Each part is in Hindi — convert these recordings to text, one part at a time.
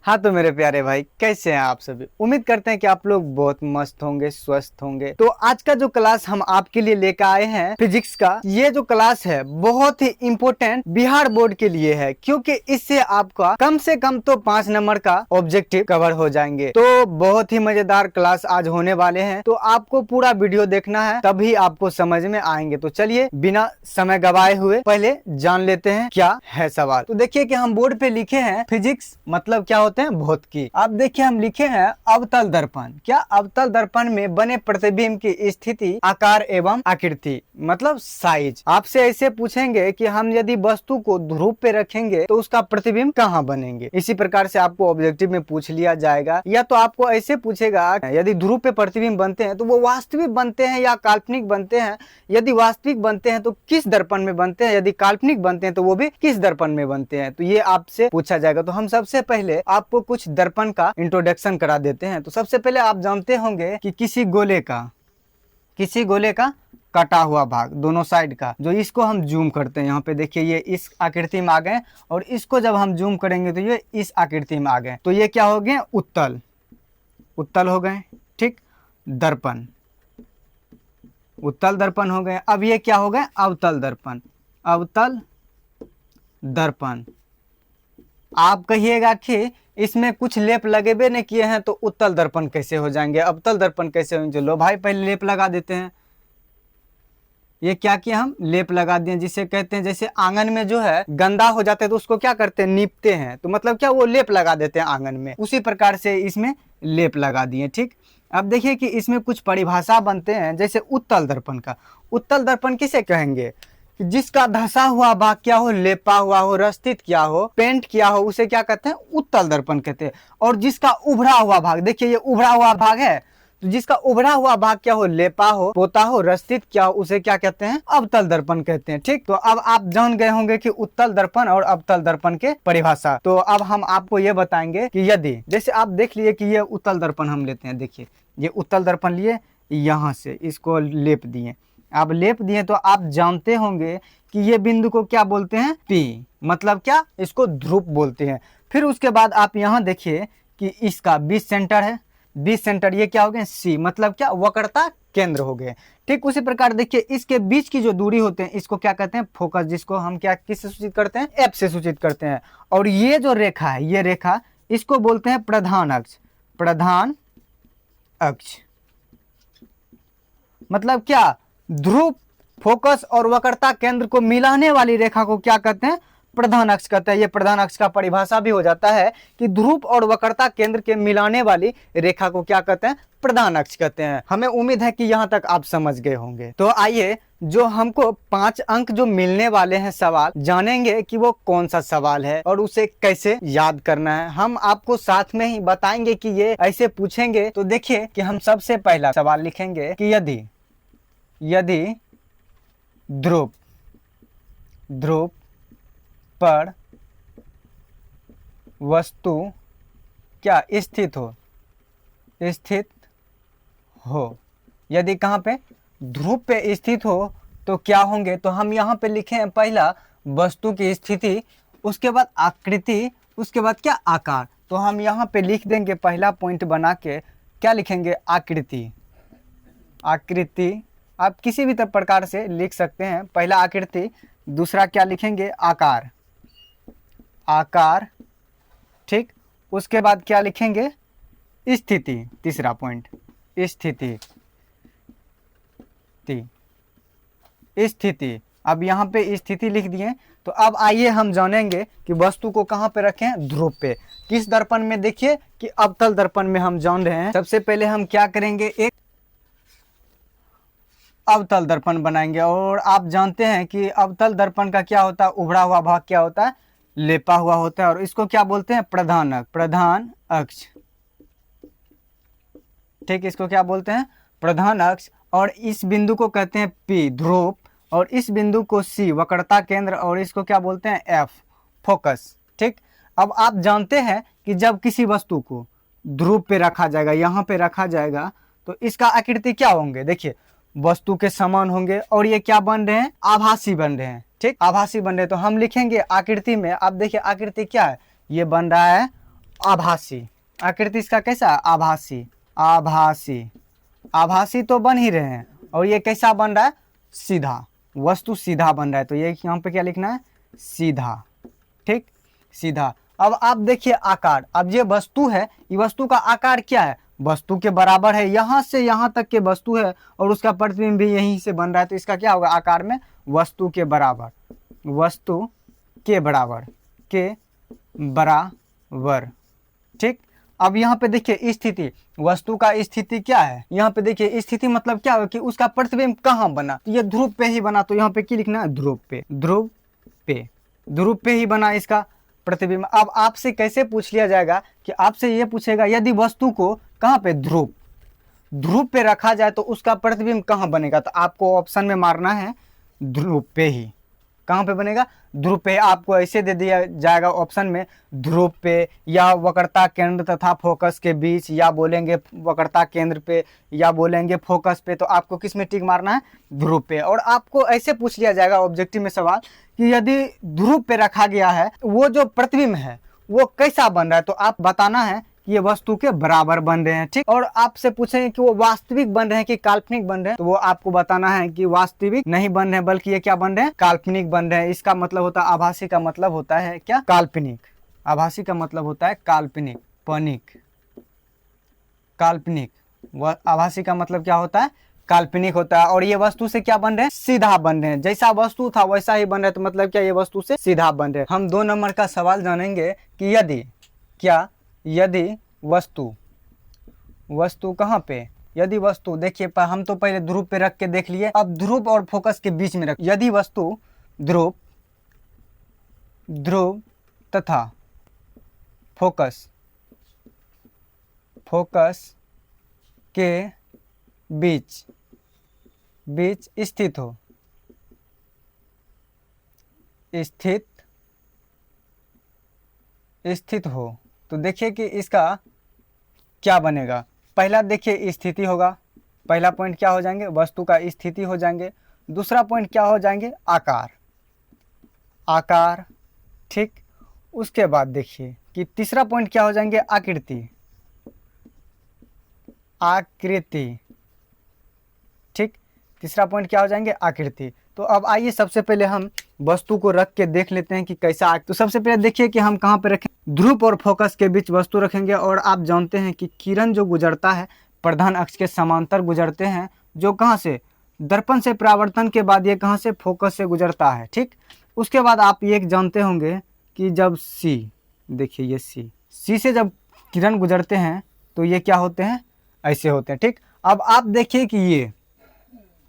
हाँ तो मेरे प्यारे भाई, कैसे हैं आप सभी। उम्मीद करते हैं कि आप लोग बहुत मस्त होंगे, स्वस्थ होंगे। तो आज का जो क्लास हम आपके लिए लेकर आए हैं फिजिक्स का, ये जो क्लास है बहुत ही इम्पोर्टेंट बिहार बोर्ड के लिए है, क्योंकि इससे आपका कम से कम तो 5 नंबर का ऑब्जेक्टिव कवर हो जाएंगे। तो बहुत ही मजेदार क्लास आज होने वाले हैं, तो आपको पूरा वीडियो देखना है, तभी आपको समझ में आएंगे। तो चलिए बिना समय गवाए हुए पहले जान लेते हैं क्या है सवाल। तो देखिए कि हम बोर्ड पे लिखे हैं फिजिक्स मतलब क्या होते हैं, भौतिकी। अब देखिए हम लिखे हैं अवतल दर्पण। क्या अवतल दर्पण में बने प्रतिबिंब की स्थिति, आकार एवं आकृति मतलब साइज। आपसे ऐसे पूछेंगे कि हम यदि वस्तु को ध्रुव पे रखेंगे तो उसका प्रतिबिंब कहाँ बनेंगे। इसी प्रकार से आपको ऑब्जेक्टिव में पूछ लिया जाएगा, या तो आपको ऐसे पूछेगा यदि ध्रुव पे प्रतिबिंब बनते हैं तो वो वास्तविक बनते हैं या काल्पनिक बनते हैं। यदि वास्तविक बनते हैं तो किस दर्पण में बनते हैं, यदि काल्पनिक बनते हैं तो वो भी किस दर्पण में बनते हैं। तो ये आपसे पूछा जाएगा। तो हम सबसे पहले आपको कुछ दर्पण का इंट्रोडक्शन करा देते हैं। तो सबसे पहले आप जानते होंगे कि किसी गोले का कटा हुआ भाग दोनों साइड का, जो इसको हम जूम करते हैं, यहाँ पे देखिए ये इस आकृति में आ गए, और इसको जब हम जूम करेंगे तो ये इस आकृति में आ गए। तो ये क्या हो गए, उत्तल हो गए। ठीक, दर्पण, उत्तल दर्पण हो गए। अब ये क्या हो गए, अवतल दर्पण। आप कहिएगा कि इसमें कुछ लेप लगे भी नहीं किए हैं तो उत्तल दर्पण कैसे हो जाएंगे, अवतल दर्पण कैसे होंगे। लो भाई पहले लेप लगा देते हैं। ये क्या किया, हम लेप लगा दिए, जिसे कहते हैं जैसे आंगन में जो है गंदा हो जाता है तो उसको क्या करते हैं, नीपते हैं। तो मतलब क्या, वो लेप लगा देते हैं आंगन में। उसी प्रकार से इसमें लेप लगा दिए। ठीक, अब देखिए कि इसमें कुछ परिभाषा बनते हैं, जैसे उत्तल दर्पण का। उत्तल दर्पण किसे कहेंगे, जिसका धसा हुआ भाग क्या हो, लेपा हुआ हो, रस्तित किया हो, पेंट किया हो, उसे क्या कहते हैं, उत्तल दर्पण कहते हैं। और जिसका उभरा हुआ भाग, देखिए ये उभरा हुआ भाग है, तो जिसका उभरा हुआ भाग क्या हो, लेपा हो, पोता हो, रस्तित क्या हो, उसे क्या कहते हैं, अवतल दर्पण कहते हैं। ठीक, तो अब आप जान गए होंगे कि उत्तल दर्पण और अवतल दर्पण के परिभाषा। तो अब हम आपको ये बताएंगे कि यदि जैसे आप देख लिए कि ये उत्तल दर्पण हम लेते हैं, देखिए ये उत्तल दर्पण लिए, यहाँ से इसको लेप दिए। आप लेप दिए तो आप जानते होंगे कि ये बिंदु को क्या बोलते हैं, P, मतलब क्या, इसको ध्रुव बोलते हैं। फिर उसके बाद आप यहाँ देखिए कि इसका 20 सेंटर है, 20 सेंटर, ये क्या हो गए, C, मतलब क्या, वक्रता केंद्र हो गए। ठीक, उसी प्रकार देखिए इसके बीच की जो दूरी होते हैं इसको क्या कहते हैं, फोकस, जिसको हम क्या किससे सूचित करते हैं, F से सूचित करते हैं। और ये जो रेखा है, ये रेखा, इसको बोलते हैं प्रधान अक्ष, मतलब क्या, ध्रुव, फोकस और वक्रता केंद्र को मिलाने वाली रेखा को क्या कहते हैं, प्रधान अक्ष कहते हैं। ये प्रधान अक्ष का परिभाषा भी हो जाता है कि ध्रुव और वक्रता केंद्र के मिलाने वाली रेखा को क्या कहते हैं, प्रधान अक्ष कहते हैं। हमें उम्मीद है कि यहाँ तक आप समझ गए होंगे। तो आइए जो हमको 5 अंक जो मिलने वाले हैं सवाल, जानेंगे कि वो कौन सा सवाल है और उसे कैसे याद करना है। हम आपको साथ में ही बताएंगे कि ये ऐसे पूछेंगे। तो देखिए कि हम सबसे पहला सवाल लिखेंगे कि यदि ध्रुव पर वस्तु क्या स्थित हो, यदि कहाँ पे, ध्रुव पे स्थित हो तो क्या होंगे। तो हम यहाँ पे लिखे हैं पहला वस्तु की स्थिति, उसके बाद आकृति, उसके बाद क्या, आकार। तो हम यहाँ पे लिख देंगे पहला पॉइंट बना के, क्या लिखेंगे, आकृति। आप किसी भी प्रकार से लिख सकते हैं। पहला आकृति, दूसरा क्या लिखेंगे, आकार। ठीक, उसके बाद क्या लिखेंगे, स्थिति, तीसरा पॉइंट, स्थिति। अब यहाँ पे स्थिति लिख दिए। तो अब आइए हम जानेंगे कि वस्तु को कहाँ पे रखें, ध्रुव पे। किस दर्पण में, देखिए कि अवतल दर्पण में हम जान रहे हैं। सबसे पहले हम क्या करेंगे, एक अवतल दर्पण बनाएंगे। और आप जानते हैं कि अवतल दर्पण का क्या होता है, उभरा हुआ भाग क्या होता है, लेपा हुआ होता है। और इसको क्या बोलते हैं, प्रधान अक्ष। ठीक, इसको क्या बोलते हैं, प्रधान अक्ष। और इस बिंदु को कहते हैं P, ध्रुव, और इस बिंदु को C, वक्रता केंद्र, और इसको क्या बोलते हैं, F, फोकस। ठीक, अब आप जानते हैं कि जब किसी वस्तु को ध्रुव पे रखा जाएगा, यहाँ पे रखा जाएगा, तो इसका आकृति क्या होंगे, देखिए वस्तु के समान होंगे। और ये क्या बन रहे हैं, आभासी बन रहे हैं। ठीक, आभासी बन रहे हैं। तो हम लिखेंगे आकृति में, आप देखिए आकृति क्या है, ये बन रहा है आभासी। आकृति इसका कैसा? आभासी। आभासी, आभासी तो बन ही रहे हैं, और ये कैसा बन रहा है? सीधा। वस्तु सीधा बन रहा है, तो ये यहाँ पे क्या लिखना है? सीधा। ठीक, सीधा। अब आप देखिए आकार। अब ये वस्तु है, ये वस्तु का आकार क्या है? वस्तु के बराबर है, यहाँ से यहाँ तक के वस्तु है, और उसका प्रतिबिंब भी यहीं से बन रहा है, तो इसका क्या होगा? आकार में वस्तु के बराबर। वस्तु के बराबर, के बराबर। ठीक, अब यहाँ पे देखिए स्थिति, वस्तु का स्थिति क्या है? यहाँ पे देखिए स्थिति मतलब क्या है कि उसका प्रतिबिंब कहाँ बना? तो ये ध्रुव पे ही बना, तो यहाँ पे क्या लिखना है? ध्रुव पे। ध्रुव पे, ध्रुव पे ही बना इसका प्रतिबिंब। अब आपसे कैसे पूछ लिया जाएगा कि आपसे ये पूछेगा यदि वस्तु को कहाँ पे? ध्रुव, ध्रुव पे रखा जाए तो उसका प्रतिबिंब कहाँ बनेगा? तो आपको ऑप्शन में मारना है ध्रुव पे ही। कहाँ पे बनेगा? ध्रुव पे। आपको ऐसे दे दिया जाएगा ऑप्शन में ध्रुव पे, या वक्रता केंद्र तथा फोकस के बीच, या बोलेंगे वक्रता केंद्र पे, या बोलेंगे फोकस पे। तो आपको किस में टिक मारना है? ध्रुव पे। और आपको ऐसे पूछ लिया जाएगा ऑब्जेक्टिव में सवाल कि यदि ध्रुव पे रखा गया है, वो जो प्रतिबिंब है वो कैसा बन रहा है? तो आप बताना है कि ये वस्तु के बराबर बन रहे हैं। ठीक, और आपसे पूछेंगे कि वो वास्तविक बन रहे हैं कि काल्पनिक बन रहे हैं, तो वो आपको बताना है कि वास्तविक नहीं बन रहे हैं, बल्कि ये क्या बन रहे हैं? काल्पनिक बन रहे हैं। इसका मतलब होता है, आभासी का मतलब होता है क्या? काल्पनिक। आभासी का मतलब होता है काल्पनिक। पनिक, काल्पनिक। आभासी का मतलब क्या होता है? काल्पनिक होता है। और ये वस्तु से क्या बन रहे हैं? सीधा बन रहे हैं। जैसा वस्तु था वैसा ही बन रहे हैं, तो मतलब क्या? ये वस्तु से सीधा बन रहे हैं। हम 2 नंबर का सवाल जानेंगे कि यदि क्या, यदि वस्तु, वस्तु कहाँ पे? यदि वस्तु, देखिए हम तो पहले ध्रुव पे रख के देख लिए, अब ध्रुव और फोकस के बीच में रख। यदि वस्तु ध्रुव, ध्रुव तथा फोकस, फोकस के बीच, बीच स्थित हो, स्थित, स्थित हो, तो देखिए कि इसका क्या बनेगा। पहला देखिए स्थिति होगा, पहला पॉइंट क्या हो जाएंगे? वस्तु का स्थिति हो जाएंगे। दूसरा पॉइंट क्या हो जाएंगे? आकार, आकार। ठीक, उसके बाद देखिए कि तीसरा पॉइंट क्या हो जाएंगे? आकृति, आकृति। ठीक, तीसरा पॉइंट क्या हो जाएंगे? आकृति। तो अब आइए सबसे पहले हम वस्तु को रख के देख लेते हैं कि कैसा। तो सबसे पहले देखिए कि हम कहाँ पे रखें? ध्रुव और फोकस के बीच वस्तु रखेंगे। और आप जानते हैं कि किरण जो गुजरता है प्रधान अक्ष के समांतर गुजरते हैं, जो कहाँ से? दर्पण से परावर्तन के बाद ये कहाँ से? फोकस से गुजरता है। ठीक, उसके बाद आप ये जानते होंगे कि जब सी, देखिए ये सी से जब किरण गुजरते हैं तो ये क्या होते हैं? ऐसे होते हैं। ठीक, अब आप देखिए कि ये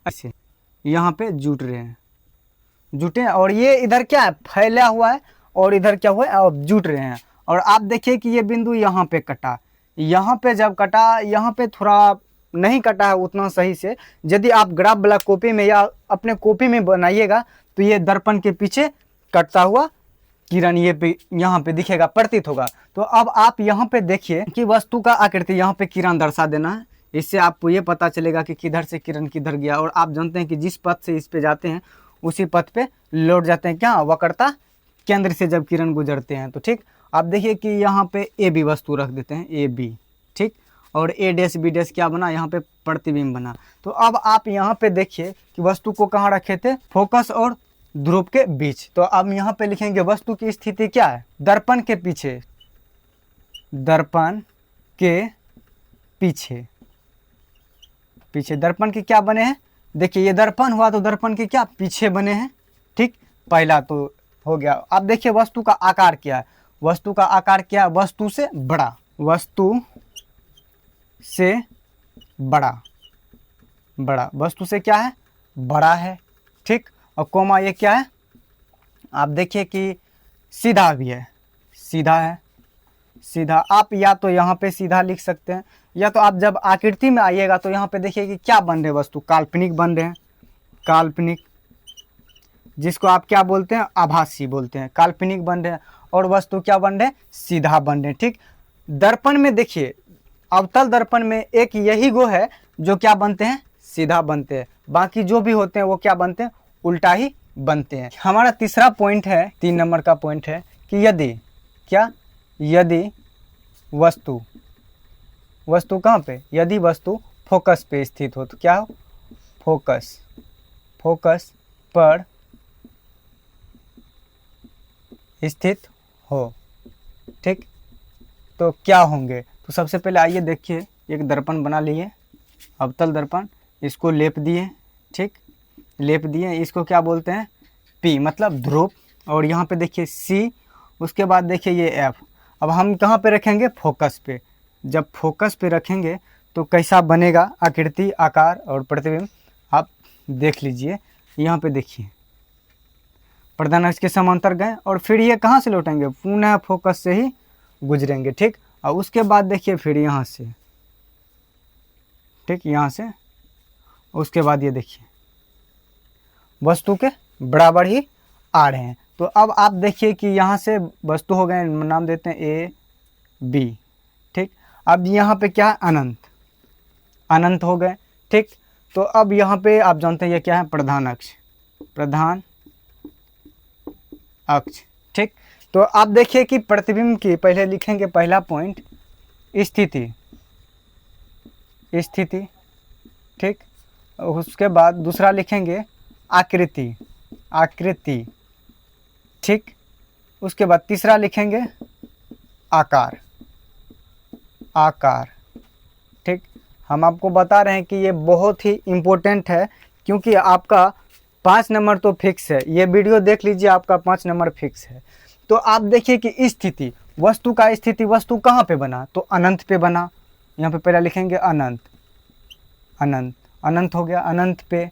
ऐसे यहाँ पे जुट रहे हैं, जुटे हैं, और ये इधर क्या है? फैला हुआ है, और इधर क्या हुआ है? अब जुट रहे हैं। और आप देखिए कि ये बिंदु यहाँ पे कटा, यहाँ पे जब कटा, यहाँ पे थोड़ा नहीं कटा है उतना सही से। यदि आप ग्राफ वाला कॉपी में या अपने कॉपी में बनाइएगा तो ये दर्पण के पीछे कटता हुआ किरण ये पे यहाँ पे दिखेगा, प्रतीत होगा। तो अब आप यहाँ पे देखिए कि वस्तु का आकृति, यहाँ पे किरण दर्शा देना है। इससे आपको ये पता चलेगा कि किधर से किरण किधर गया। और आप जानते हैं कि जिस पथ से इस पे जाते हैं उसी पथ पे लौट जाते हैं। क्या? वक्रता केंद्र से जब किरण गुजरते हैं। तो ठीक, आप देखिए कि यहाँ पे ए बी वस्तु रख देते हैं, ए बी। ठीक, और ए डैश बी डैश क्या बना? यहाँ पे प्रतिबिंब बना। तो अब आप यहाँ पे देखिए कि वस्तु को कहाँ रखे थे? फोकस और ध्रुव के बीच। तो अब यहाँ पे लिखेंगे वस्तु की स्थिति क्या है? दर्पण के पीछे, दर्पण के पीछे, पीछे दर्पण के क्या बने हैं? देखिए ये दर्पण हुआ तो दर्पण के क्या? पीछे बने हैं। ठीक, पहला तो हो गया। अब देखिए वस्तु का आकार क्या है? वस्तु का आकार क्या है? वस्तु से बड़ा, वस्तु से बड़ा, बड़ा, वस्तु से क्या है? बड़ा है। ठीक, और कोमा ये क्या है? आप देखिए कि सीधा भी है, सीधा है, सीधा। आप या तो यहाँ पे सीधा लिख सकते हैं, या तो आप जब आकृति में आइएगा तो यहाँ पे देखिए कि क्या बन रहे वस्तु? काल्पनिक बन रहे हैं, काल्पनिक, जिसको आप क्या बोलते हैं? आभासी बोलते हैं। काल्पनिक बन रहे हैं। और वस्तु क्या बन रहे हैं? सीधा बन रहे हैं। ठीक, दर्पण में देखिए, अवतल दर्पण में एक यही गो है जो क्या बनते हैं? सीधा बनते हैं। बाकी जो भी होते हैं वो क्या बनते हैं? उल्टा ही बनते हैं। हमारा तीसरा पॉइंट है, 3 नंबर का पॉइंट है कि यदि क्या? यदि वस्तु, वस्तु कहाँ पे, यदि वस्तु फोकस पे स्थित हो तो क्या हो, फोकस, फोकस पर स्थित हो, ठीक। तो क्या होंगे, तो सबसे पहले आइए देखिए, एक दर्पण बना लिए, अवतल दर्पण, इसको लेप दिए, ठीक, लेप दिए, इसको क्या बोलते हैं, पी मतलब ध्रुव, और यहाँ पे देखिए सी, उसके बाद देखिए ये एफ। अब हम कहाँ पे रखेंगे, फोकस पे। जब फोकस पे रखेंगे तो कैसा बनेगा आकृति, आकार और प्रतिबिंब, आप देख लीजिए। यहाँ पे देखिए प्रधान अक्ष के समांतर गए और फिर ये कहाँ से लौटेंगे, पुनः फोकस से ही गुजरेंगे, ठीक। और उसके बाद देखिए फिर यहाँ से, ठीक, यहाँ से, उसके बाद ये देखिए वस्तु के बराबर ही आ रहे हैं। तो अब आप देखिए कि यहाँ से वस्तु हो गए, नाम देते हैं ए बी, ठीक। अब यहाँ पे क्या है, अनंत, अनंत हो गए, ठीक। तो अब यहाँ पे आप जानते हैं ये क्या है, प्रधान अक्ष, प्रधान अक्ष, ठीक। तो आप देखिए कि प्रतिबिंब की पहले लिखेंगे पहला पॉइंट स्थिति, स्थिति, ठीक। उसके बाद दूसरा लिखेंगे आकृति, आकृति, ठीक। उसके बाद तीसरा लिखेंगे आकार, आकार, ठीक। हम आपको बता रहे हैं कि ये बहुत ही इम्पोर्टेंट है, क्योंकि आपका 5 नंबर तो फिक्स है, ये वीडियो देख लीजिए, आपका 5 नंबर फिक्स है। तो आप देखिए कि स्थिति, वस्तु का स्थिति, वस्तु कहाँ पे बना, तो अनंत पे बना। यहाँ पे पहला लिखेंगे अनंत, अनंत, अनंत हो गया, अनंत पे,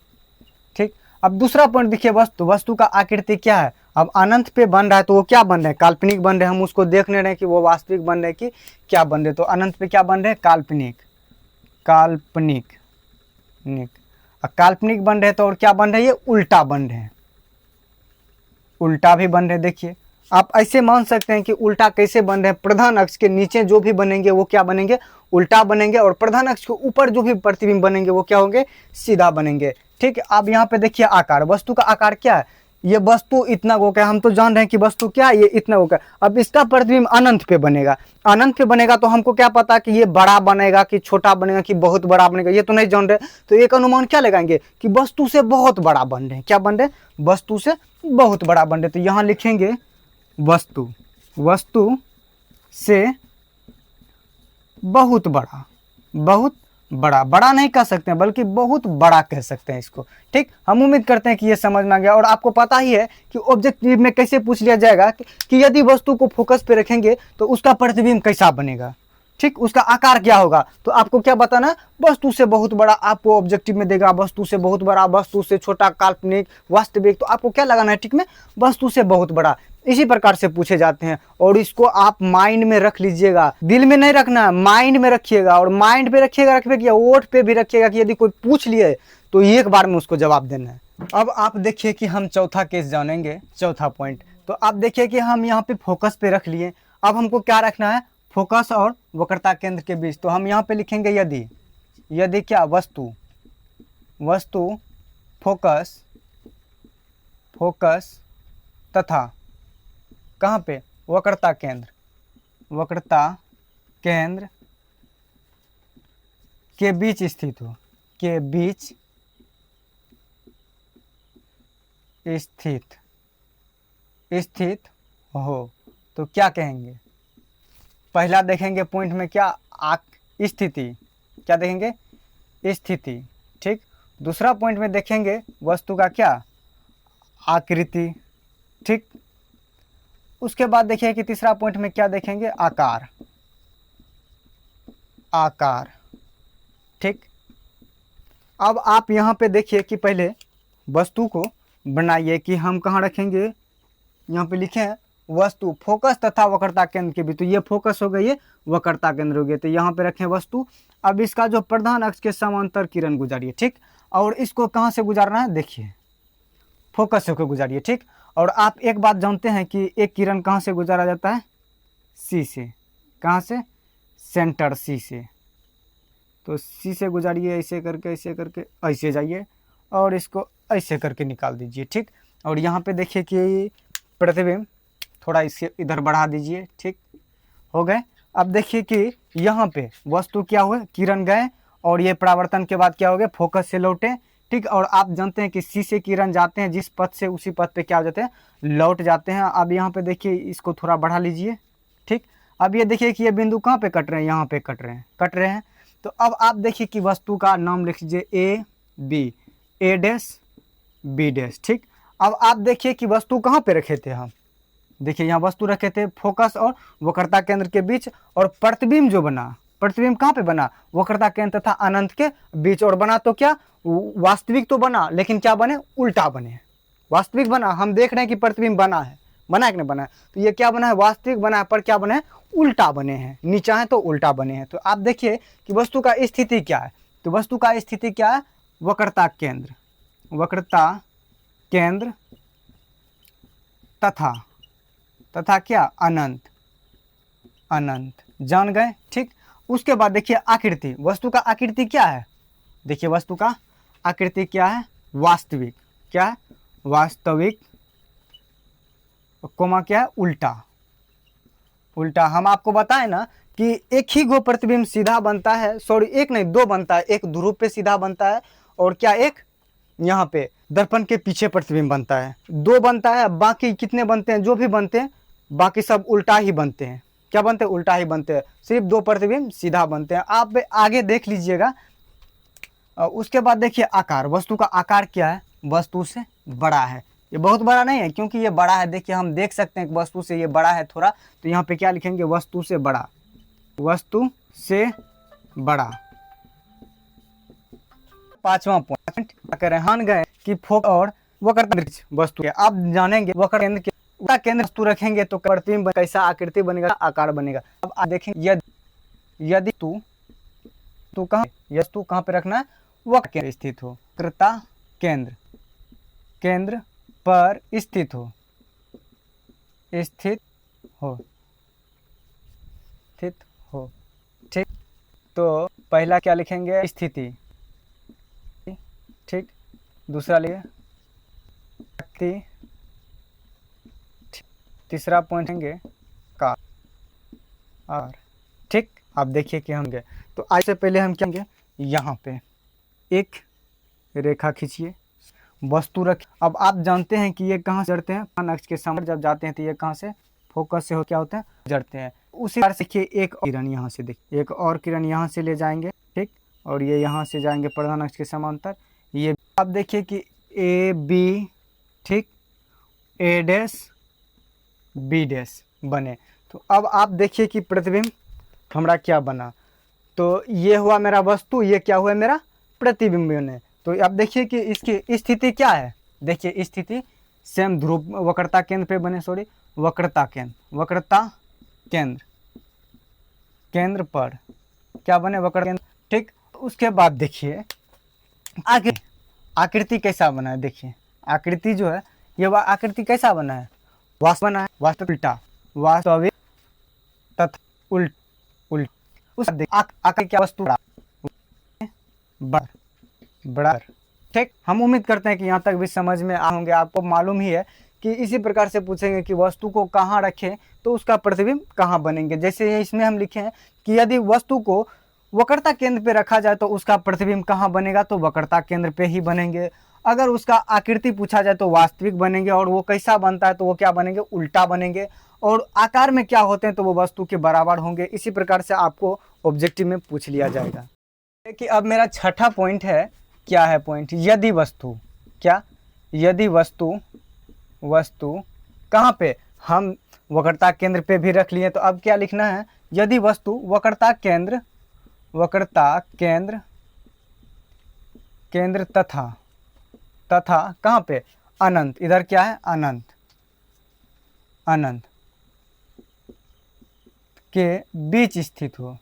ठीक। अब दूसरा पॉइंट देखिए वस्तु, वस्तु का आकृति क्या है, अब अनंत पे बन रहा है तो वो क्या बन रहे हैं, काल्पनिक बन रहे हैं, हम उसको देख नहीं रहे हैं कि वो वास्तविक बन रहे हैं कि क्या बन रहे हैं। तो अनंत पे क्या बन रहे हैं, काल्पनिक, काल्पनिक, काल्पनिक बन रहे हैं, तो और क्या बन रहे हैं, ये उल्टा बन रहे हैं, उल्टा भी बन रहे हैं। देखिए आप ऐसे मान सकते हैं कि उल्टा कैसे बन रहे हैं, प्रधान अक्ष के नीचे जो भी बनेंगे वो क्या बनेंगे, उल्टा बनेंगे, और प्रधान अक्ष के ऊपर जो भी प्रतिबिंब बनेंगे वो क्या होंगे, सीधा बनेंगे, ठीक। अब यहाँ पे देखिए आकार, वस्तु का आकार क्या है, ये वस्तु इतना हो गया, हम तो जान रहे हैं कि वस्तु क्या है, ये इतना हो गया। अब इसका प्रतिबिंब अनंत पे बनेगा, अनंत पे बनेगा तो हमको क्या पता कि ये बड़ा बनेगा कि छोटा बनेगा कि बहुत बड़ा बनेगा, ये तो नहीं जान रहे। तो एक अनुमान क्या लगाएंगे कि वस्तु से बहुत बड़ा बन रहे हैं, क्या बन रहे हैं, वस्तु से बहुत बड़ा बन रहे। तो यहाँ लिखेंगे वस्तु, वस्तु से बहुत बड़ा, बहुत बड़ा, बड़ा नहीं कह सकते हैं बल्कि बहुत बड़ा कह सकते हैं इसको, ठीक। हम उम्मीद करते हैं कि ये समझ में आ गया। और आपको पता ही है कि ऑब्जेक्टिव में कैसे पूछ लिया जाएगा कि यदि वस्तु को फोकस पे रखेंगे तो उसका प्रतिबिंब कैसा बनेगा, ठीक, उसका आकार क्या होगा। तो आपको क्या बताना, वस्तु से बहुत बड़ा आपको ऑब्जेक्टिव में देगा, वस्तु से बहुत बड़ा, वस्तु से छोटा, काल्पनिक, वास्तविक, तो आपको क्या लगाना है टिक में, वस्तु से बहुत बड़ा। इसी प्रकार से पूछे जाते हैं और इसको आप माइंड में रख लीजिएगा, दिल में नहीं रखना है, माइंड में रखिएगा। और माइंड पे रखिएगा, रखिएगा, ओठ पे भी रखिएगा कि यदि कोई पूछ लिए तो एक बार में उसको जवाब देना है। अब आप देखिए कि हम चौथा केस जानेंगे, चौथा पॉइंट। तो आप देखिए कि हम यहाँ पे फोकस पे रख लिए, अब हमको क्या रखना है, फोकस और वक्रता केंद्र के बीच। तो हम यहाँ पे लिखेंगे यदि, यदि क्या, वस्तु, वस्तु फोकस, फोकस तथा कहाँ पे, वक्रता केंद्र, वक्रता केंद्र के बीच स्थित हो, के बीच स्थित, स्थित हो, तो क्या कहेंगे, पहला देखेंगे पॉइंट में क्या, स्थिति, क्या देखेंगे, स्थिति, ठीक। दूसरा पॉइंट में देखेंगे वस्तु का क्या, आकृति, ठीक। उसके बाद देखिए कि तीसरा पॉइंट में क्या देखेंगे, आकार, आकार, ठीक। अब आप यहाँ पे देखिए कि पहले वस्तु को बनाइए कि हम कहाँ रखेंगे, यहाँ पे लिखे हैं वस्तु फोकस तथा वक्रता केंद्र के बीच। तो ये फोकस हो गई, ये वक्रता केंद्र हो गया। तो यहाँ पे रखें वस्तु। अब इसका जो प्रधान अक्ष के समांतर किरण गुजारिए, ठीक। और इसको कहाँ से गुजारना है, देखिए फोकस होकर गुजारिए, ठीक। और आप एक बात जानते हैं कि एक किरण कहाँ से गुजारा जाता है, सी से, कहाँ से, सेंटर सी से। तो सी से गुजारिए, ऐसे करके, ऐसे करके, ऐसे जाइए और इसको ऐसे करके निकाल दीजिए, ठीक। और यहाँ पे देखिए कि प्रतिबिंब थोड़ा इससे इधर बढ़ा दीजिए, ठीक, हो गए। अब देखिए कि यहाँ पे वस्तु क्या हुए, किरण गए और ये परावर्तन के बाद क्या हो गया, फोकस से लौटे। ठीक, और आप जानते हैं कि सी से किरण जाते हैं जिस पथ से, उसी पथ पे क्या हो जाते हैं, लौट जाते हैं। अब यहाँ पे देखिए, इसको थोड़ा बढ़ा लीजिए। ठीक, अब ये देखिए कि ये बिंदु कहाँ पे कट रहे हैं, यहाँ पे कट रहे हैं। तो अब आप देखिए कि वस्तु का नाम लिख लीजिए A B, A dash B dash. ठीक, अब आप देखिए कि वस्तु कहाँ पे रखे थे हम, देखिए यहाँ वस्तु रखे थे फोकस और वक्रता केंद्र के बीच, और प्रतिबिंब जो बना, प्रतिबिंब कहाँ पे बना, वक्रता केंद्र तथा अनंत के बीच। और बना तो क्या, वास्तविक तो बना, लेकिन क्या बने, उल्टा बने। वास्तविक बना, हम देख रहे हैं कि प्रतिबिंब बना है, बना है कि नहीं बना है, तो ये क्या बना है, वास्तविक बना है, पर क्या बने हैं, उल्टा बने हैं, नीचा है तो उल्टा बने हैं। तो आप देखिए कि वस्तु का स्थिति क्या है, तो वस्तु का स्थिति क्या है, वक्रता केंद्र, वक्रता केंद्र तथा क्या, अनंत, अनंत, जान गए। ठीक, उसके बाद देखिए आकृति, वस्तु का आकृति क्या है, देखिए वस्तु का आकृति क्या है, वास्तविक, क्या है, वास्तविक, कोमा क्या है, उल्टा, उल्टा। हम आपको बताएं ना कि एक ही गो प्रतिबिंब सीधा बनता है, सॉरी एक नहीं दो बनता है, एक ध्रुव पे सीधा बनता है, और क्या एक यहाँ पे दर्पण के पीछे प्रतिबिंब बनता है, दो बनता है। बाकी कितने बनते हैं, जो भी बनते हैं बाकी सब उल्टा ही बनते हैं, क्या बनते हैं, उल्टा ही बनते हैं, सिर्फ दो प्रतिबिंब सीधा बनते हैं। आप आगे देख लीजिएगा। उसके बाद देखिए आकार, वस्तु का आकार क्या है, वस्तु से बड़ा है, ये बहुत बड़ा नहीं है क्योंकि ये बड़ा है। देखिए हम देख सकते हैं कि वस्तु से ये बड़ा है थोड़ा, तो यहाँ पे क्या लिखेंगे, वस्तु से बड़ा, वस्तु से बड़ा। पांचवा पॉइंट मान गए कि फोकस और वक्रता वस्तु के, आप जानेंगे वक्र केंद्र के केंद्र वस्तु रखेंगे तो प्रतिबिंब कैसा आकृति बनेगा, आकार बनेगा। अब आप देखेंगे यदि तू कहाँ पे रखना है, वक्र केंद्र स्थित हो, वक्रता केंद्र पर स्थित हो, ठीक। तो पहला क्या लिखेंगे, स्थिति, ठीक, दूसरा लिए तीसरा पॉइंट लेंगे का और, ठीक। आप देखिए कि हम गए, तो आज से पहले हम क्या, यहाँ पे एक रेखा खींचिए, वस्तु रख। अब आप जानते हैं कि ये कहाँ से जड़ते हैं, अक्ष के समर जब जाते हैं तो ये कहाँ से फोकस से हो क्या होते हैं, जड़ते हैं। उसी प्रकार से देखिए एक किरण यहाँ से, देखिए एक और किरण यहाँ से ले जाएंगे, ठीक, और ये यहाँ से जाएंगे प्रधान अक्ष के समांतर। ये आप देखिए कि ए बी, ठीक, ए डैश बी डैश बने। तो अब आप देखिए कि प्रतिबिंब हमारा क्या बना, तो ये हुआ मेरा वस्तु, ये क्या हुआ मेरा प्रतिबिंब बने। तो अब देखिए कि इसकी स्थिति क्या है, देखिए स्थिति सेम ध्रुव वक्रता केंद्र पे बने, सॉरी वक्रता केंद्र पर क्या बने, वक्र केंद्र, ठीक। उसके बाद देखिए आगे आकृति कैसा बना है, देखिए आकृति जो है ये आकृति कैसा बना है, वास्तविक उल्टा, वास्तविक तथा उल्ट, उस आकार क्या, वस्तु बड़ा, ठीक। हम उम्मीद करते हैं कि यहाँ तक भी समझ में आ होंगे। आपको मालूम ही है कि इसी प्रकार से पूछेंगे कि वस्तु को कहाँ रखें तो उसका प्रतिबिंब कहाँ बनेंगे। जैसे इसमें हम लिखे हैं कि यदि वस्तु को वक्रता केंद्र पे रखा जाए तो उसका प्रतिबिंब कहाँ बनेगा, तो वक्रता केंद्र पे ही बनेंगे। अगर उसका आकृति पूछा जाए तो वास्तविक बनेंगे, और वो कैसा बनता है तो वो क्या बनेंगे, उल्टा बनेंगे। और आकार में क्या होते हैं तो वो वस्तु के बराबर होंगे। इसी प्रकार से आपको ऑब्जेक्टिव में पूछ लिया जाएगा। कि अब मेरा छठा पॉइंट है, क्या है पॉइंट, यदि वस्तु, क्या, यदि वस्तु कहाँ पे, हम वक्रता केंद्र पे भी रख लिए, तो अब क्या लिखना है, यदि वस्तु वक्रता केंद्र तथा कहाँ पे, अनंत, इधर क्या है, अनंत के बीच स्थित हो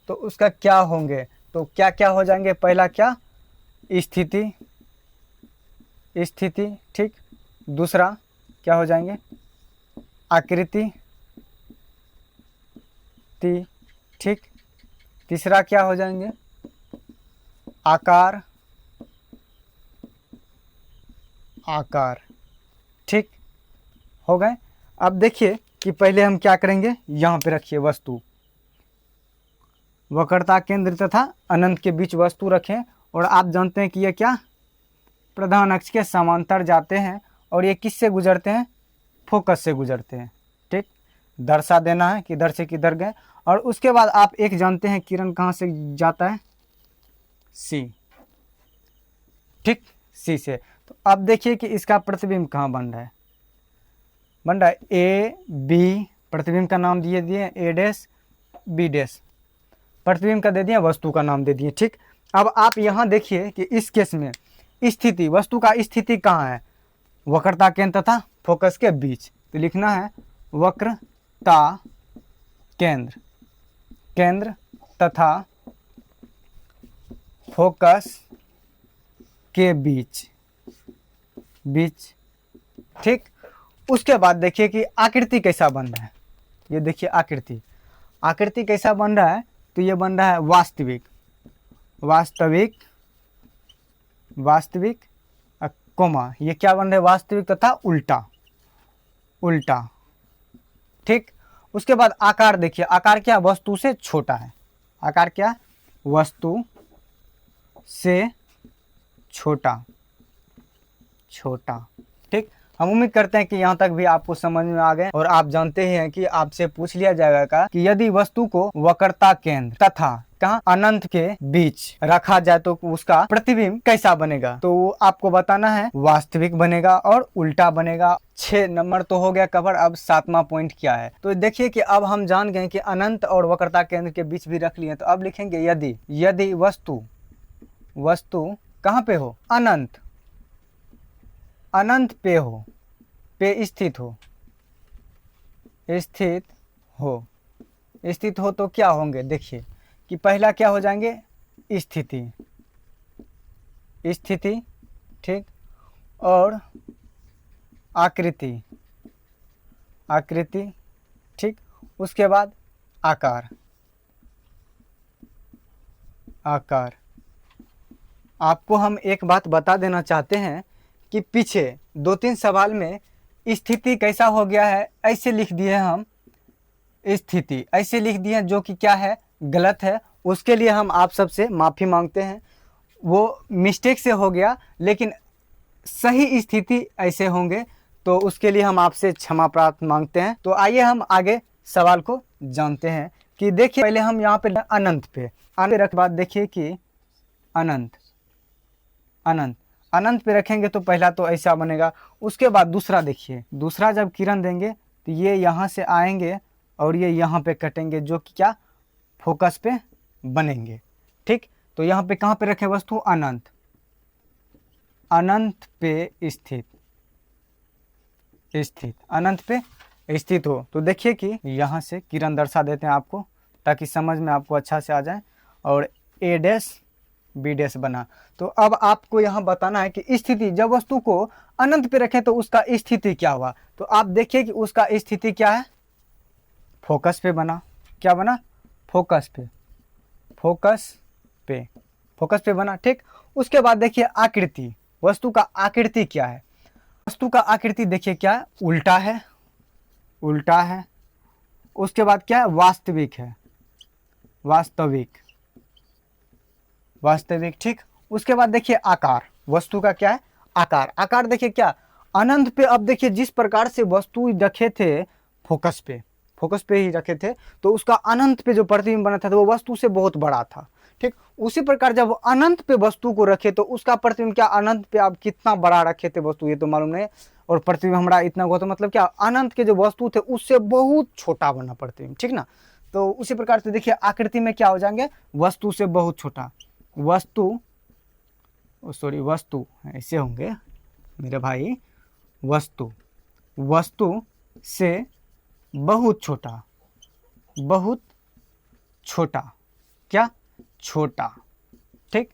तो उसका क्या होंगे, तो क्या क्या हो जाएंगे, पहला क्या, स्थिति, ठीक। दूसरा क्या हो जाएंगे, आकृति, ठीक। तीसरा क्या हो जाएंगे, आकार, ठीक हो गए। अब देखिए कि पहले हम क्या करेंगे, यहाँ पे रखिए वस्तु, वक्रता केंद्र तथा अनंत के बीच वस्तु रखें। और आप जानते हैं कि ये क्या, प्रधान अक्ष के समांतर जाते हैं और ये किससे गुजरते हैं, फोकस से गुजरते हैं। ठीक, दर्शा देना है किधर से किधर गए। और उसके बाद आप एक जानते हैं किरण कहाँ से जाता है, सी। ठीक, सी से। तो अब देखिए कि इसका प्रतिबिंब कहाँ बन रहा है, बन रहा है ए बी, प्रतिबिंब का नाम दिए दिए ए डैश बी डैश, प्रतिबिंब का दे दिया, वस्तु का नाम दे दिए। ठीक, अब आप यहाँ देखिए कि इस केस में स्थिति, वस्तु का स्थिति कहाँ है, वक्रता केंद्र तथा फोकस के बीच। तो लिखना है वक्रता केंद्र, केंद्र तथा फोकस के बीच, बीच। ठीक, उसके बाद देखिए कि आकृति कैसा बन रहा है। ये देखिए आकृति, आकृति कैसा बन रहा है, तो ये बन रहा है वास्तविक, वास्तविक, वास्तविक कोमा, ये क्या बन रहा है, वास्तविक तथा उल्टा, उल्टा। ठीक, उसके बाद आकार देखिए, आकार क्या, वस्तु से छोटा है, आकार क्या, वस्तु से छोटा, छोटा। ठीक, हम उम्मीद करते हैं कि यहाँ तक भी आपको समझ में आ गए। और आप जानते ही हैं कि आपसे पूछ लिया जाएगा कि यदि वस्तु को वक्रता केंद्र तथा कहाँ, अनंत के बीच रखा जाए तो उसका प्रतिबिंब कैसा बनेगा। तो वो आपको बताना है, वास्तविक बनेगा और उल्टा बनेगा। 6 नंबर तो हो गया कवर। अब 7वां पॉइंट क्या है, तो देखिए कि अब हम जान गए कि अनंत और वक्रता केंद्र के बीच भी रख लिए। तो अब लिखेंगे यदि, यदि वस्तु, वस्तु कहाँ पे हो, अनंत, अनंत पे हो, पे स्थित हो, स्थित हो, स्थित हो, तो क्या होंगे, देखिए कि पहला क्या हो जाएंगे, स्थिति, स्थिति। ठीक, और आकृति, आकृति। ठीक, उसके बाद आकार, आकार। आपको हम एक बात बता देना चाहते हैं कि पीछे 2-3 सवाल में स्थिति कैसा हो गया है, ऐसे लिख दिए हम, स्थिति ऐसे लिख दिए, जो कि क्या है, गलत है। उसके लिए हम आप सबसे माफ़ी मांगते हैं, वो मिस्टेक से हो गया, लेकिन सही स्थिति ऐसे होंगे, तो उसके लिए हम आपसे क्षमा प्रार्थना मांगते हैं। तो आइए हम आगे सवाल को जानते हैं कि देखिए पहले हम यहाँ पे अनंत पे, अनंत रख बाद देखिए कि अनंत, अनंत, अनंत पे रखेंगे तो पहला तो ऐसा बनेगा। उसके बाद दूसरा देखिए, दूसरा जब किरण देंगे तो ये यहाँ से आएंगे और ये यहाँ पे कटेंगे, जो कि क्या, फोकस पे बनेंगे। ठीक, तो यहाँ पे कहाँ पे रखे वस्तु, अनंत, अनंत पे स्थित, स्थित, अनंत पे स्थित हो। तो देखिए कि यहाँ से किरण दर्शा देते हैं आपको, ताकि समझ में आपको अच्छा से आ जाए। और ए डैश बी डैश बना। तो अब आपको यहाँ बताना है कि स्थिति, जब वस्तु को अनंत पे रखें तो उसका स्थिति क्या हुआ। तो आप देखिए कि उसका स्थिति क्या है, फोकस पे बना, क्या बना, फोकस पे, फोकस पे, फोकस पे बना। ठीक, उसके बाद देखिए आकृति, वस्तु का आकृति क्या है, वस्तु का आकृति देखिए क्या है, उल्टा है, उल्टा है। उसके बाद क्या है, वास्तविक है, वास्तविक, वास्तविक। ठीक, उसके बाद देखिए आकार, वस्तु का क्या है, आकार, आकार देखिए क्या, अनंत पे। अब देखिए जिस प्रकार से वस्तु रखे थे फोकस पे, फोकस पे ही रखे थे, तो उसका अनंत पे जो प्रतिबिंब बना था तो वो वस्तु से बहुत बड़ा था। ठीक, उसी प्रकार जब अनंत पे वस्तु को रखे तो उसका प्रतिबिंब क्या, अनंत पे आप कितना बड़ा रखे थे वस्तु ये तो मालूम नहीं, और प्रतिबिंब हमारा इतना हुआ, तो मतलब क्या, अनंत के जो वस्तु थे उससे बहुत छोटा बना प्रतिबिंब। ठीक ना, तो उसी प्रकार से देखिए आकृति में क्या हो जाएंगे, वस्तु से बहुत छोटा, वस्तु, सॉरी वस्तु ऐसे होंगे मेरे भाई, वस्तु, वस्तु से बहुत छोटा, बहुत छोटा, क्या, छोटा। ठीक,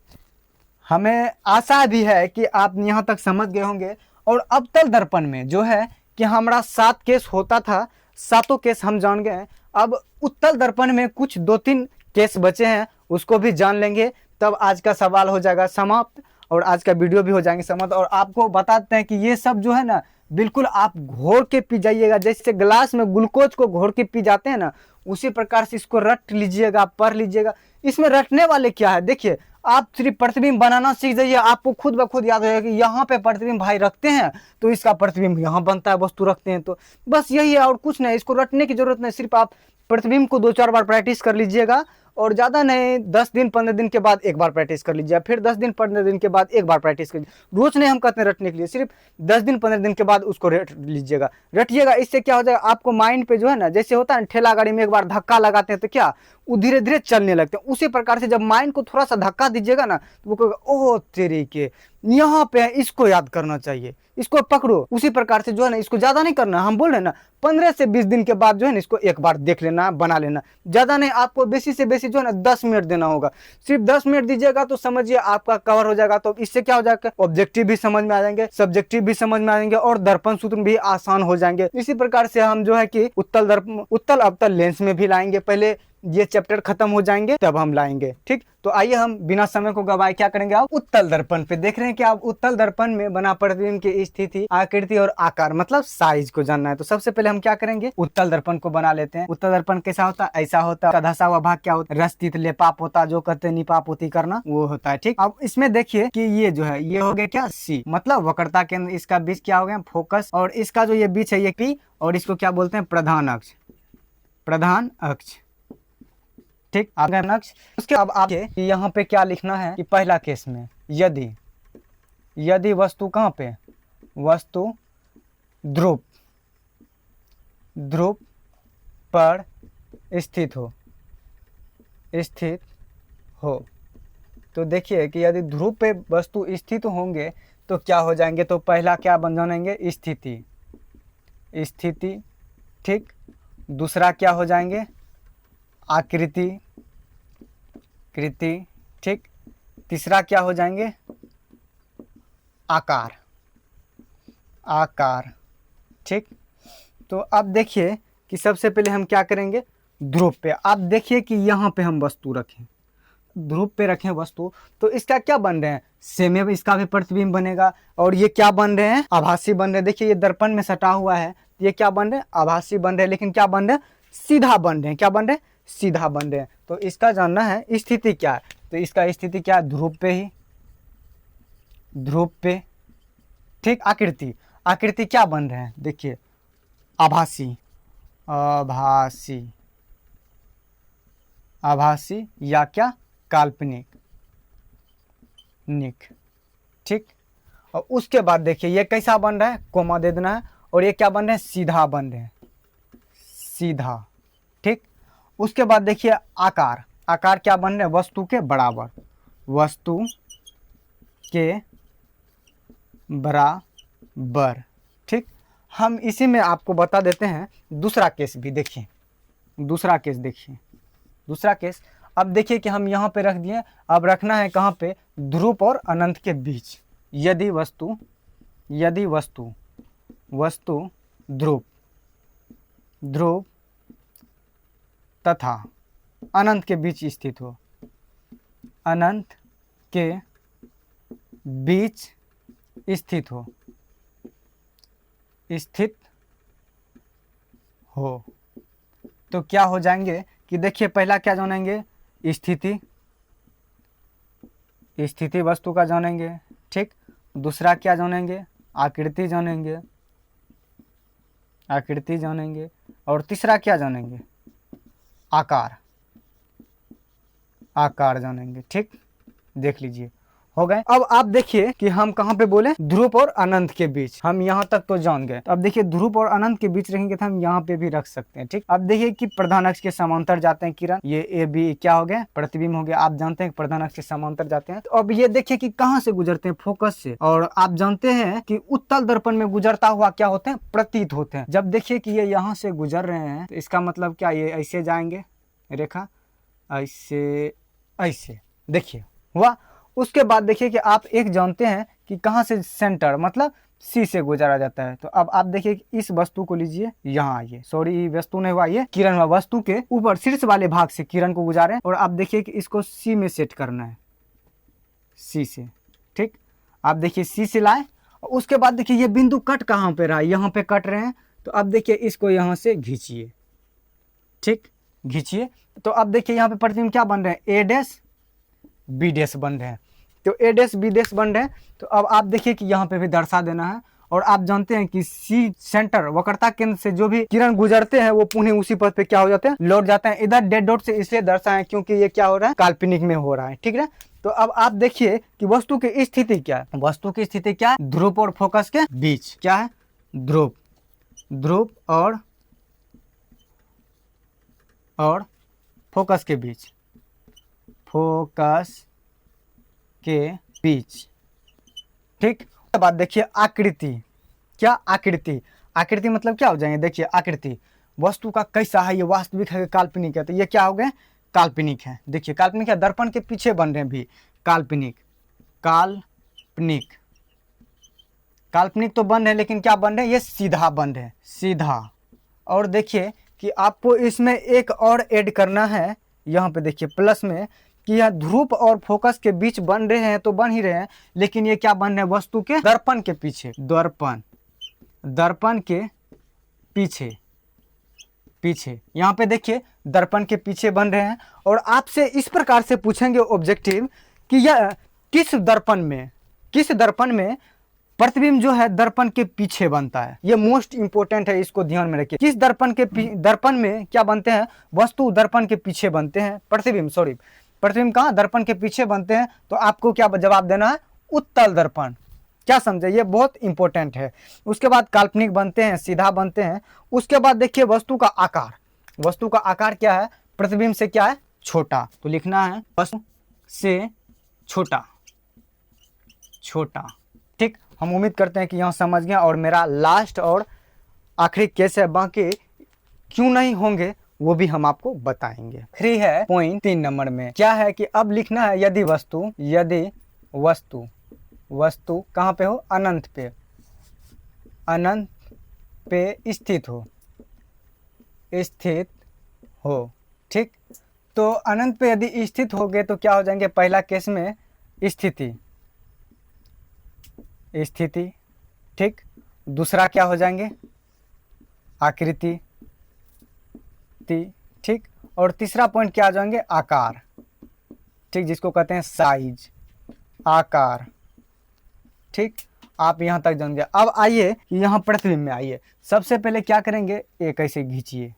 हमें आशा भी है कि आप यहाँ तक समझ गए होंगे। और अवतल दर्पण में जो है कि हमारा 7 केस होता था, 7 केस हम जान गए। अब उत्तल दर्पण में कुछ 2-3 केस बचे हैं, उसको भी जान लेंगे, तब आज का सवाल हो जाएगा समाप्त और आज का वीडियो भी हो जाएंगे समाप्त। और आपको बताते हैं कि ये सब जो है ना बिल्कुल आप घोर के पी जाइएगा, जैसे ग्लास में ग्लूकोज को घोर के पी जाते हैं ना, उसी प्रकार से इसको रट लीजिएगा, पढ़ लीजिएगा। इसमें रटने वाले क्या है, देखिए आप सिर्फ प्रतिबिंब बनाना सीख जाइए, आपको खुद ब खुद याद होगा कि यहाँ पे प्रतिबिंब भाई रखते हैं तो इसका प्रतिबिंब यहाँ बनता है, वस्तु रखते हैं तो बस यही है और कुछ नहीं। इसको रटने की जरूरत नहीं, सिर्फ आप प्रतिबिंब को 2-4 बार प्रैक्टिस कर लीजिएगा और ज़्यादा नहीं 10 दिन 15 दिन के बाद एक बार प्रैक्टिस कर लीजिए, फिर 10 दिन 15 दिन के बाद एक बार प्रैक्टिस कर लीजिए। रोज नहीं हम कहते हैं रटने के लिए, सिर्फ 10 दिन 15 दिन के बाद उसको रट लीजिएगा, रटिएगा। इससे क्या हो जाएगा, आपको माइंड पे जो है ना, जैसे होता है ठेला गाड़ी में एक बार धक्का लगाते हैं तो क्या वो धीरे धीरे चलने लगते हैं, उसी प्रकार से जब माइंड को थोड़ा सा धक्का दीजिएगा ना तो वो कहेगा ओह तेरी के यहाँ पे है, इसको याद करना चाहिए, इसको पकड़ो। उसी प्रकार से जो है ना, इसको ज्यादा नहीं करना, हम बोल रहे हैं ना 15 से 20 दिन के बाद जो है ना इसको एक बार देख लेना, बना लेना, ज्यादा नहीं। आपको बेसी से बेसी जो है ना 10 मिनट देना होगा, सिर्फ 10 मिनट दीजिएगा तो समझिए आपका कवर हो जाएगा। तो इससे क्या हो जाएगा, ऑब्जेक्टिव भी समझ में आ जाएंगे, सब्जेक्टिव भी समझ में आ जाएंगे और दर्पण सूत्र भी आसान हो जाएंगे। इसी प्रकार से हम जो है कि उत्तल अवतल लेंस में भी लाएंगे, पहले ये चैप्टर खत्म हो जाएंगे तब हम लाएंगे, ठीक। तो आइए हम बिना समय को गवाए क्या करेंगे, आप उत्तल दर्पण पे देख रहे हैं कि आप उत्तल दर्पण में बना प्रतिबिंब की स्थिति, आकृति और आकार मतलब साइज को जानना है। तो सबसे पहले हम क्या करेंगे, उत्तल दर्पण को बना लेते हैं। उत्तल दर्पण कैसा होता है, ऐसा होता है। धसा हुआ भाग क्या होता है, रस्तित लेपाप होता है, जो कहते हैं निपापोती करना वो होता है, ठीक। अब इसमें देखिए कि ये जो है ये हो गया क्या सी, मतलब वक्रता केंद्र, इसका बीच क्या हो गया फोकस, और इसका जो ये बीच है ये पी, और इसको क्या बोलते हैं प्रधान अक्ष, प्रधान अक्ष, ठीक। आगे नक्श। उसके अब आगे यहाँ पे क्या लिखना है कि पहला केस में यदि वस्तु कहाँ पे, वस्तु ध्रुव पर स्थित हो, तो देखिए कि यदि ध्रुव पे वस्तु स्थित होंगे तो क्या हो जाएंगे, तो पहला क्या बन जाएंगे स्थिति, ठीक। दूसरा क्या हो जाएंगे आकृति, ठीक। तीसरा क्या हो जाएंगे आकार, ठीक। तो अब देखिए कि सबसे पहले हम क्या करेंगे, ध्रुव पे आप देखिए कि यहाँ पे हम वस्तु रखें, ध्रुव पे रखें वस्तु, तो इसका क्या बन रहे हैं, सेम है, इसका भी प्रतिबिंब बनेगा। और ये क्या बन रहे हैं, आभासी बन रहे हैं। देखिए ये दर्पण में सटा हुआ है, ये क्या बन रहे हैं, आभासी बन रहे हैं, लेकिन क्या बन रहे हैं, सीधा बन रहे हैं। क्या बन रहे हैं, सीधा बन रहे हैं। तो इसका जानना है स्थिति क्या है, तो इसका स्थिति क्या है, ध्रुव पे, ठीक। आकृति क्या बन रहे हैं, देखिए आभासी या क्या काल्पनिक, ठीक। और उसके बाद देखिए ये कैसा बन रहा है, कोमा दे देना है, और ये क्या बन रहे हैं, सीधा बन रहे हैं, सीधा, ठीक। उसके बाद देखिए आकार क्या बन रहे हैं, वस्तु के बराबर, ठीक। हम इसी में आपको बता देते हैं दूसरा केस भी, देखिए दूसरा केस। अब देखिए कि हम यहाँ पे रख दिए, अब रखना है कहाँ पे, ध्रुव और अनंत के बीच। यदि वस्तु ध्रुव तथा अनंत के बीच स्थित हो, स्थित हो, तो क्या हो जाएंगे कि देखिए पहला क्या जानेंगे, स्थिति वस्तु का जानेंगे, ठीक। दूसरा क्या जानेंगे, आकृति जानेंगे, और तीसरा क्या जानेंगे, आकार जानेंगे, ठीक। देख लीजिए हो गए। अब आप देखिए कि हम कहाँ पे बोले, ध्रुव और अनंत के बीच, हम यहाँ तक तो जान गए। अब देखिए ध्रुव और अनंत के बीच रहेंगे तो हम यहाँ पे भी रख सकते हैं, ठीक। अब देखिए कि प्रधान अक्ष के समांतर जाते हैं किरण, ये ए बी क्या हो गया, प्रतिबिंब हो गया। आप जानते हैं प्रधान अक्ष के समांतर जाते हैं। तो अब ये देखिए कि कहाँ से गुजरते हैं, फोकस से। और आप जानते हैं कि उत्तल दर्पण में गुजरता हुआ क्या होते हैं, प्रतीत होते हैं। जब देखिए कि ये यहाँ से गुजर रहे हैं तो इसका मतलब क्या, ये ऐसे जाएंगे रेखा, ऐसे देखिए हुआ। उसके बाद देखिए कि आप एक जानते हैं कि कहाँ से सेंटर मतलब सी से गुजारा जाता है। तो अब आप देखिए कि इस वस्तु को लीजिए, यहाँ आइए, सॉरी वस्तु नहीं हुआ, ये किरण हुआ। वस्तु के ऊपर शीर्ष वाले भाग से किरण को गुजारे और आप देखिए कि इसको सी में सेट करना है, सी से, ठीक। आप देखिए सी से लाए उसके बाद देखिए ये बिंदु कट कहाँ पे रहा है, यहाँ पे कट रहे हैं। तो अब देखिए इसको यहाँ से खींचिए, ठीक, खींचिए। तो अब देखिए यहाँ पे प्रतिबिंब क्या बन रहे हैं, ए डैश बी डैश बन रहे हैं। तो ए डैश बी डैश बन रहे हैं। तो अब आप देखिए कि यहाँ पे भी दर्शा देना है। और आप जानते हैं कि सी सेंटर वक्रता केंद्र से जो भी किरण गुजरते हैं वो पुनः उसी पथ पे क्या हो जाते हैं, लौट जाते हैं। इधर डेड डॉट से इसलिए दर्शाएं क्योंकि ये क्या हो रहा है, काल्पनिक में हो रहा है, ठीक है। तो अब आप देखिए कि वस्तु की स्थिति क्या है, वस्तु की स्थिति क्या है, ध्रुव और फोकस के बीच क्या है, ध्रुव, ध्रुव और फोकस के बीच, फोकस के बीच, ठीक। बाद देखिए आकृति, क्या आकृति, आकृति मतलब क्या हो जाएंगे, देखिए आकृति वस्तु का कैसा है, ये वास्तविक है काल्पनिक है। तो ये क्या हो गए, काल्पनिक है। देखिए काल्पनिक है, दर्पण के पीछे बन रहे हैं भी काल्पनिक, काल्पनिक, काल्पनिक तो बन रहे हैं लेकिन क्या बन रहे हैं, ये सीधा बन रहे हैं, सीधा। और देखिए कि आपको इसमें एक और ऐड करना है, यहाँ पे देखिए प्लस में, कि यह ध्रुव और फोकस के बीच बन रहे हैं तो बन ही रहे हैं, लेकिन ये क्या बन रहे हैं, वस्तु के दर्पण के पीछे, दर्पण, दर्पण के पीछे, पीछे यहाँ पे देखिए दर्पण के पीछे बन रहे हैं। और आपसे इस प्रकार से पूछेंगे ऑब्जेक्टिव कि यह किस दर्पण में, किस दर्पण में प्रतिबिंब जो है दर्पण के पीछे बनता है। ये मोस्ट इंपोर्टेंट है, इसको ध्यान में रखिए। किस दर्पण के दर्पण में क्या बनते हैं, वस्तु दर्पण के पीछे बनते हैं, प्रतिबिंब सॉरी प्रतिबिंब कहाँ, दर्पण के पीछे बनते हैं। तो आपको क्या जवाब देना है, उत्तल दर्पण। क्या समझे, ये बहुत इंपॉर्टेंट है। उसके बाद काल्पनिक बनते हैं, सीधा बनते हैं। उसके बाद देखिए वस्तु का आकार, वस्तु का आकार क्या है, प्रतिबिंब से क्या है, छोटा। तो लिखना है वस्तु से छोटा, छोटा, ठीक। हम उम्मीद करते हैं कि यहाँ समझ गए। और मेरा लास्ट और आखिरी केस है, बाकी क्यों नहीं होंगे वो भी हम आपको बताएंगे। फ्री है पॉइंट 3 नंबर में क्या है कि अब लिखना है यदि वस्तु, यदि वस्तु, वस्तु कहाँ पे हो, अनंत पे, अनंत पे स्थित हो, स्थित हो, ठीक। तो अनंत पे यदि स्थित हो गए तो क्या हो जाएंगे, पहला केस में स्थिति, स्थिति, ठीक। दूसरा क्या हो जाएंगे, आकृति, ठीक। और तीसरा पॉइंट क्या आ जाएंगे, आकार, ठीक, जिसको कहते हैं साइज, आकार, ठीक। आप यहां तक जान गए। अब आइए कि यहाँ प्रतिबिंब में आइए। सबसे पहले क्या करेंगे, एक ऐसे खींचिए,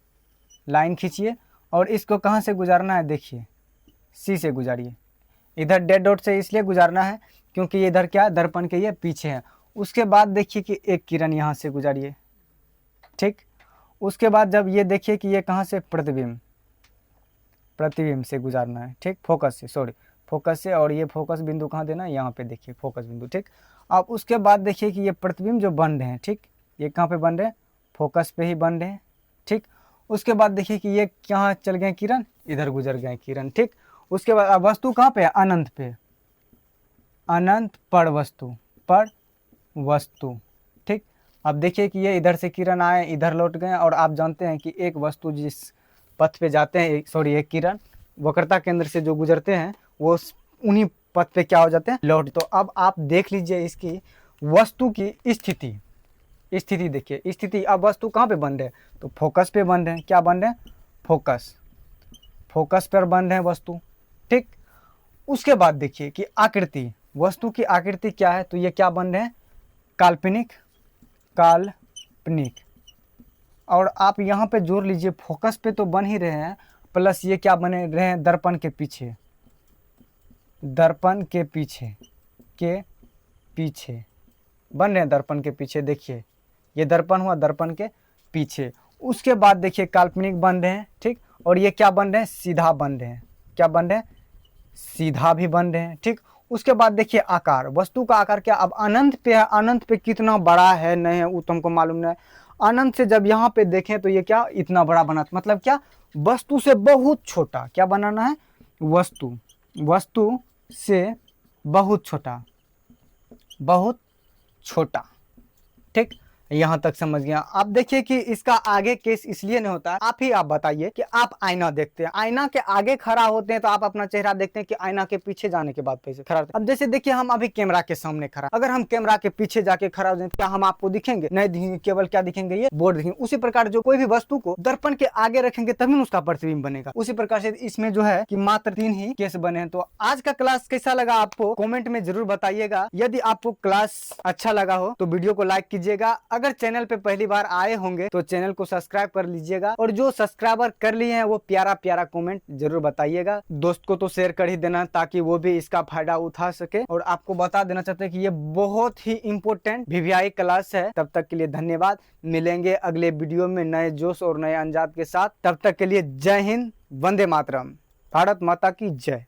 लाइन खींचिए और इसको कहाँ से गुजारना है, देखिए सी से गुजारिए। इधर डेड डॉट से इसलिए गुजारना है क्योंकि ये इधर क्या है, दर्पण के ये पीछे है। उसके बाद देखिए कि एक किरण यहाँ से गुजारिए, ठीक। उसके बाद जब ये देखिए कि ये कहाँ से, प्रतिबिंब, प्रतिबिंब से गुजारना है, ठीक, फोकस से, सॉरी फोकस से। और ये फोकस बिंदु कहाँ देना है, यहाँ पे देखिए फोकस बिंदु, ठीक। अब उसके बाद देखिए कि ये प्रतिबिंब जो बन रहे हैं, ठीक, ये कहाँ पे बन रहे हैं, फोकस पे ही बन रहे हैं, ठीक। उसके बाद देखिए कि ये कहाँ चल गए किरण, इधर गुजर गए किरण, ठीक। उसके बाद वस्तु कहाँ पे है, अनंत पे, अनंत पर वस्तु, पर वस्तु, ठीक। अब देखिए कि ये इधर से किरण आए, इधर लौट गए। और आप जानते हैं कि एक वस्तु जिस पथ पे जाते हैं, सॉरी एक किरण वक्रता केंद्र से जो गुजरते हैं वो उन्हीं पथ पे क्या हो जाते हैं, लौट। तो अब आप देख लीजिए इसकी वस्तु की स्थिति, स्थिति देखिए, स्थिति। अब वस्तु कहाँ पे बन रहे हैं, तो फोकस पे बन रहे हैं, क्या बन रहे हैं, फोकस, फोकस पर बन रहे हैं वस्तु, ठीक। उसके बाद देखिए कि आकृति, वस्तु की आकृति क्या है, तो ये क्या बन रहे हैं, काल्पनिक, काल्पनिक। और आप यहाँ पे जोड़ लीजिए, फोकस पे तो बन ही रहे हैं, प्लस ये क्या बने रहे हैं, दर्पण के पीछे, दर्पण के पीछे, के पीछे बन रहे हैं, दर्पण के पीछे। देखिए ये दर्पण हुआ, दर्पण के पीछे। उसके बाद देखिए काल्पनिक बन रहे हैं, ठीक। और ये क्या बन रहे हैं, सीधा बन रहे हैं, क्या बन रहे हैं, सीधा भी बन रहे हैं, ठीक। उसके बाद देखिए आकार, वस्तु का आकार क्या, अब अनंत पे है, अनंत पे कितना बड़ा है नहीं है वो तो हमको मालूम नहीं। अनंत से जब यहाँ पे देखें तो ये क्या, इतना बड़ा बना, मतलब क्या, वस्तु से बहुत छोटा, क्या बनाना है, वस्तु, वस्तु से बहुत छोटा, बहुत छोटा, ठीक। यहाँ तक समझ गया। आप देखिए कि इसका आगे केस इसलिए नहीं होता, आप बताइए कि आप आईना देखते हैं, आईना के आगे खड़ा होते हैं तो आप अपना चेहरा देखते हैं कि आईना के पीछे जाने के बाद कैसे खड़ा होते हैं। अब जैसे देखिए हम अभी कैमरा के सामने खड़ा, अगर हम कैमरा के पीछे जाके खड़ा हो जाए क्या हम आपको दिखेंगे? नहीं दिखेंगे, केवल क्या दिखेंगे? ये बोर्ड दिखेंगे। उसी प्रकार जो कोई भी वस्तु को दर्पण के आगे रखेंगे तभी उसका प्रतिबिंब बनेगा। उसी प्रकार से इसमें जो है कि मात्र 3 ही केस बने हैं। तो आज का क्लास कैसा लगा आपको कमेंट में जरूर बताइएगा। यदि आपको क्लास अच्छा लगा हो तो वीडियो को लाइक कीजिएगा। अगर चैनल पे पहली बार आए होंगे तो चैनल को सब्सक्राइब कर लीजिएगा, और जो सब्सक्राइबर कर लिए हैं वो प्यारा प्यारा कमेंट जरूर बताइएगा। दोस्त को तो शेयर कर ही देना ताकि वो भी इसका फायदा उठा सके। और आपको बता देना चाहते हैं कि ये बहुत ही इंपॉर्टेंट वीवीआई क्लास है। तब तक के लिए धन्यवाद। मिलेंगे अगले वीडियो में नए जोश और नए अंदाज के साथ। तब तक के लिए जय हिंद, वंदे मातरम, भारत माता की जय।